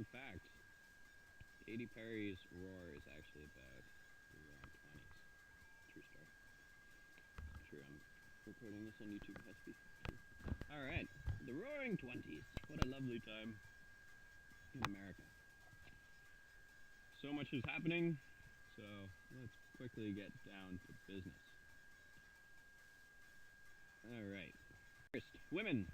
Fun fact, Katy Perry's Roar is actually about the Roaring Twenties. True story. True, I'm recording this on YouTube. It has to be true. Alright, the Roaring Twenties. What a lovely time in America. So much is happening, so let's quickly get down to business. Alright. First, women.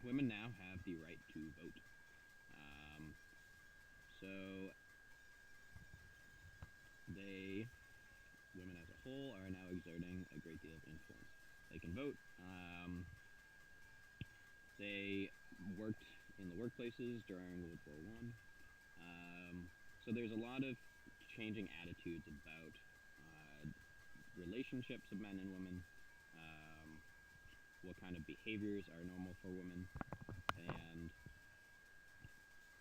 Women now have the right to vote. So women as a whole, are now exerting a great deal of influence. They can vote. They worked in the workplaces during World War One. So there's a lot of changing attitudes about relationships of men and women, what kind of behaviors are normal for women, and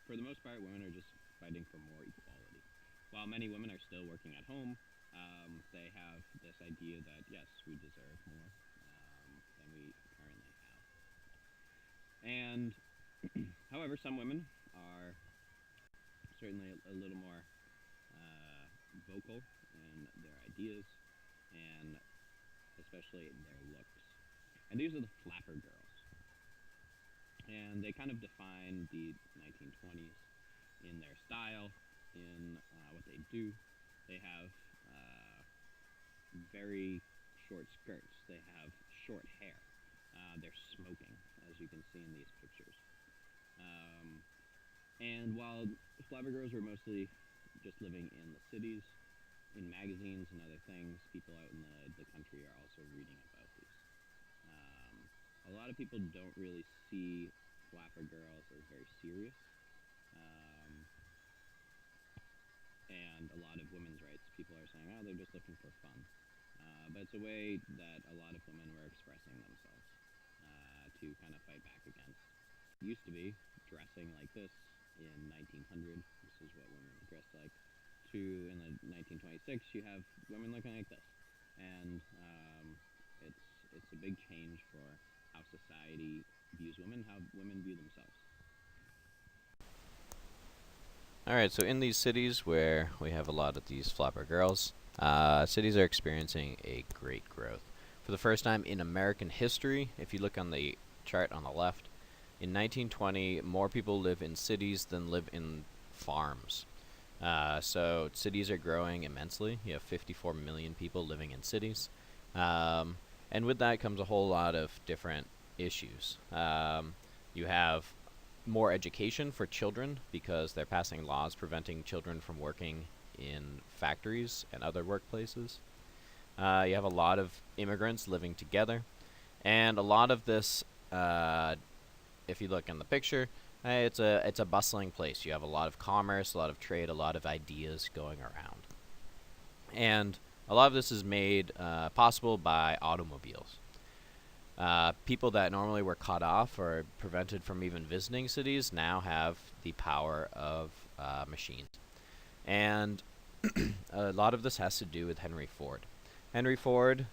for the most part, women are just fighting for more equality. While many women are still working at home, they have this idea that, yes, we deserve more than we currently have. And, however, some women are certainly a little more vocal in their ideas, and especially in their looks. And these are the flapper girls. And they kind of define the 1920s in their style, in what they do. They have very short skirts. They have short hair. They're smoking, as you can see in these pictures. And while the flapper girls were mostly just living in the cities, in magazines and other things, people out in the country are also reading about these. A lot of people don't really see flapper girls as very serious. And a lot of women's rights people are saying, oh, they're just looking for fun. But it's a way that a lot of women were expressing themselves to kind of fight back against. It used to be dressing like this in 1900. This is what women dressed like. To in the 1926, you have women looking like this, and it's a big change for how society views women, how women view themselves. Alright, so in these cities where we have a lot of these flapper girls, cities are experiencing a great growth. For the first time in American history, if you look on the chart on the left, in 1920, more people live in cities than live in farms. So cities are growing immensely. You have 54 million people living in cities. And with that comes a whole lot of different issues. You have more education for children because they're passing laws preventing children from working in factories and other workplaces. You have a lot of immigrants living together. And a lot of this, if you look in the picture, it's a bustling place. You have a lot of commerce, a lot of trade, a lot of ideas going around. And a lot of this is made possible by automobiles. People that normally were cut off or prevented from even visiting cities now have the power of machines. And a lot of this has to do with Henry Ford. Henry Ford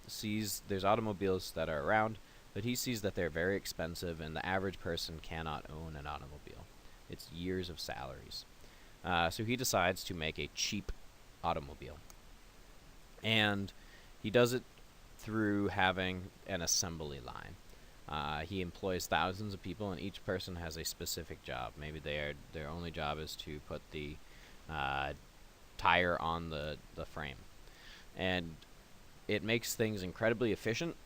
sees there's automobiles that are around, but he sees that they're very expensive and the average person cannot own an automobile. It's years of salaries. So he decides to make a cheap automobile. And he does it through having an assembly line. He employs thousands of people, and each person has a specific job. Maybe their only job is to put the tire on the frame. And it makes things incredibly efficient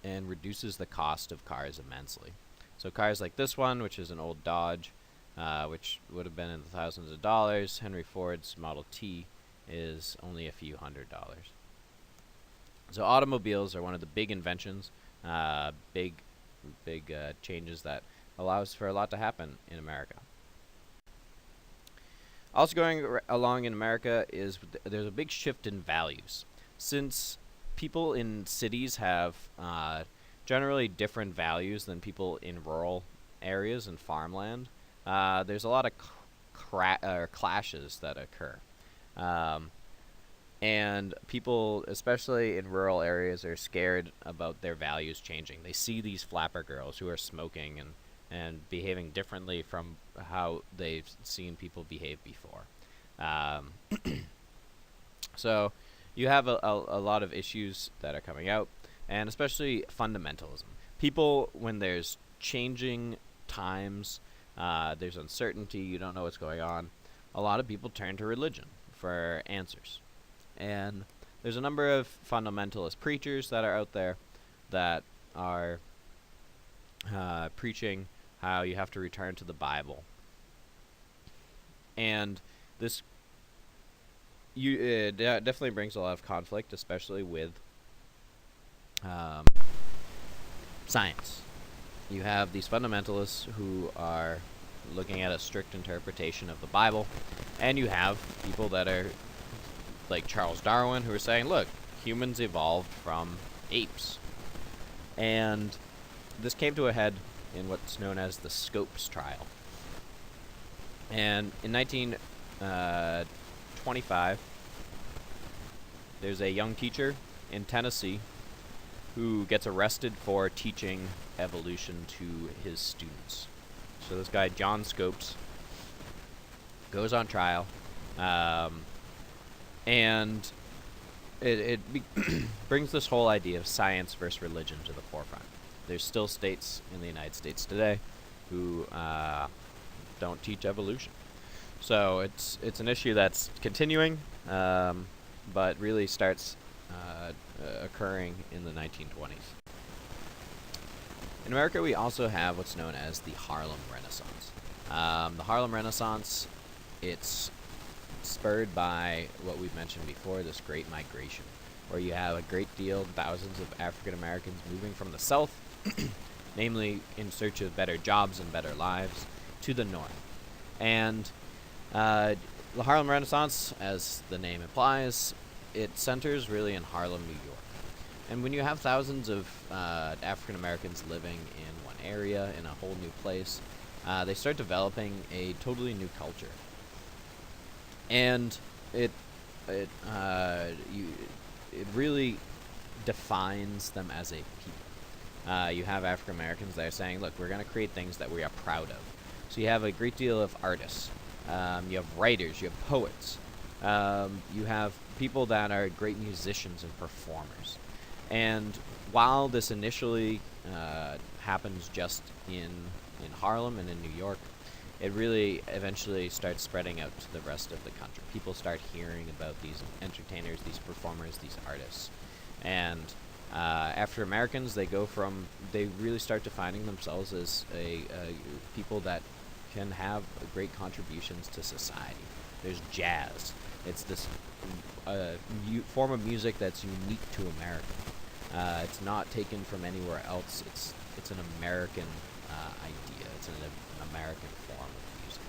and reduces the cost of cars immensely. So cars like this one, which is an old Dodge, which would have been in the thousands of dollars, Henry Ford's Model T is only a few $100s. So automobiles are one of the big inventions, big changes that allows for a lot to happen in America. Also going along in America is there's a big shift in values. Since people in cities have generally different values than people in rural areas and farmland, there's a lot of clashes that occur. And people, especially in rural areas, are scared about their values changing. They see these flapper girls who are smoking and and behaving differently from how they've seen people behave before. Um, so you have a lot of issues that are coming out, and especially fundamentalism. People, when there's changing times, there's uncertainty, you don't know what's going on, a lot of people turn to religion for answers. And there's a number of fundamentalist preachers that are out there that are preaching how you have to return to the Bible. And this definitely brings a lot of conflict, especially with science. You have these fundamentalists who are looking at a strict interpretation of the Bible, and you have people that are like Charles Darwin who are saying, look, humans evolved from apes. And this came to a head in what's known as the Scopes trial. And in 1925, there's a young teacher in Tennessee who gets arrested for teaching evolution to his students. So this guy, John Scopes, goes on trial, and it brings this whole idea of science versus religion to the forefront. There's still states in the United States today who don't teach evolution. So it's an issue that's continuing, but really starts occurring in the 1920s. In America, we also have what's known as the Harlem Renaissance. The Harlem Renaissance, it's spurred by what we've mentioned before, this great migration, where you have a great deal, thousands of African Americans moving from the South, namely in search of better jobs and better lives, to the North. And the Harlem Renaissance, as the name implies, it centers really in Harlem, New York. And when you have thousands of African Americans living in one area, in a whole new place, they start developing a totally new culture. And it really defines them as a people. You have African Americans that are saying, look, we're going to create things that we are proud of. So you have a great deal of artists. You have writers. You have poets. You have people that are great musicians and performers. And while this initially happens just in Harlem and in New York, it really eventually starts spreading out to the rest of the country. People start hearing about these entertainers, these performers, these artists. And African Americans, they really start defining themselves as a people that can have great contributions to society. There's jazz. It's this form of music that's unique to America. It's not taken from anywhere else. It's an American idea. It's an American form of music.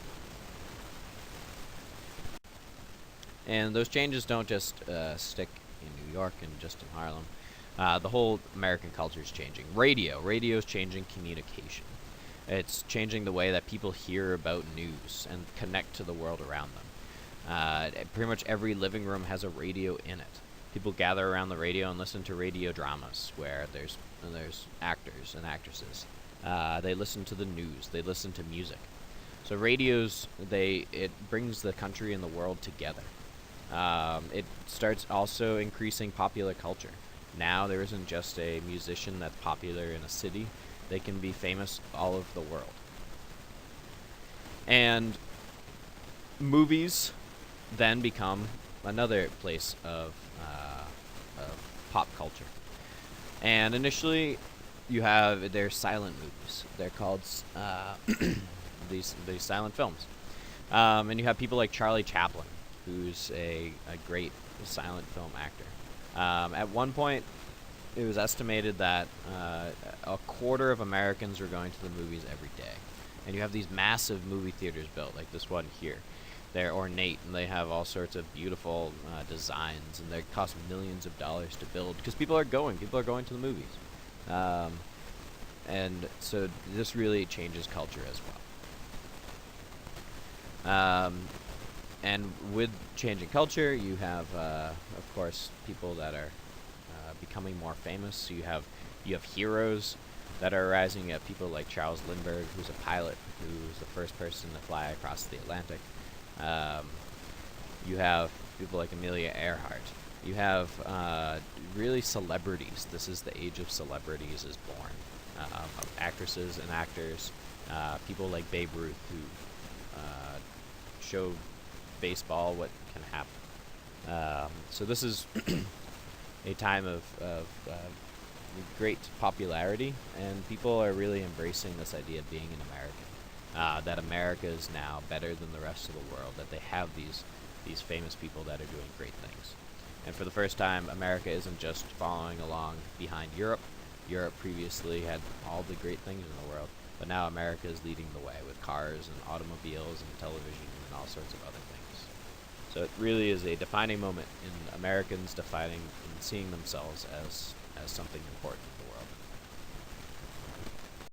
And those changes don't just stick in New York and just in Harlem. The whole American culture is changing. Radio is changing communication. It's changing the way that people hear about news and connect to the world around them. Pretty much every living room has a radio in it. People gather around the radio and listen to radio dramas where there's actors and actresses. They listen to the news. They listen to music. So radios, it brings the country and the world together. It starts also increasing popular culture. Now there isn't just a musician that's popular in a city. They can be famous all over the world. And movies then become another place of pop culture. And initially, there's silent movies. They're called these silent films. And you have people like Charlie Chaplin, who's a great silent film actor. At one point, it was estimated that a quarter of Americans were going to the movies every day. And you have these massive movie theaters built, like this one here. They're ornate, and they have all sorts of beautiful designs, and they cost millions of dollars to build, because people are going to the movies. And so this really changes culture as well. And with changing culture, you have, of course, people that are becoming more famous. So you have heroes. that are arising. People like Charles Lindbergh, who's a pilot, who's the first person to fly across the Atlantic. You have people like Amelia Earhart. You have really celebrities. This is the age of celebrities is born. Of actresses and actors. People like Babe Ruth, who showed baseball what can happen. So this is a time of great popularity, and people are really embracing this idea of being an American. That America is now better than the rest of the world. That they have these famous people that are doing great things. And for the first time, America isn't just following along behind Europe. Europe previously had all the great things in the world, but now America is leading the way with cars and automobiles and television and all sorts of other things. So it really is a defining moment in Americans defining and seeing themselves as something important in the world.